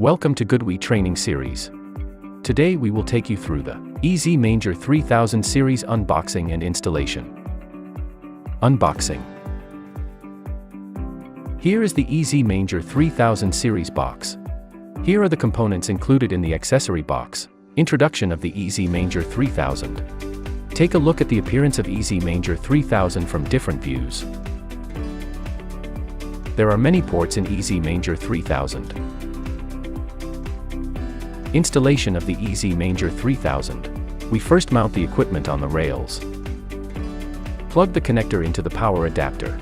Welcome to GoodWe training series. Today we will take you through the EzManager3000 series unboxing and installation. Unboxing. Here is the EzManager3000 series box. Here are the components included in the accessory box. Introduction of the EzManager3000. Take a look at the appearance of EzManager3000 from different views. There are many ports in EzManager3000. Installation of the EzManager3000. We first mount the equipment on the rails. Plug the connector into the power adapter.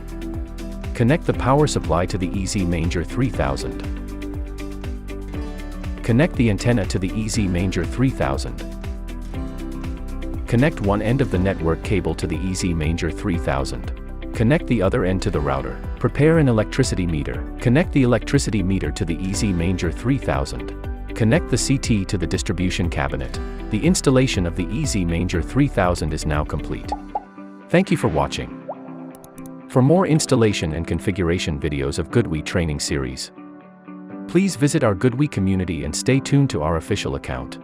Connect the power supply to the EzManager3000. Connect the antenna to the EzManager3000. Connect one end of the network cable to the EzManager3000. Connect the other end to the router. Prepare an electricity meter. Connect the electricity meter to the EzManager3000. Connect the CT to the distribution cabinet. The installation of the EzManager3000 is now complete. Thank you for watching. For more installation and configuration videos of GoodWe training series, please visit our GoodWe community and stay tuned to our official account.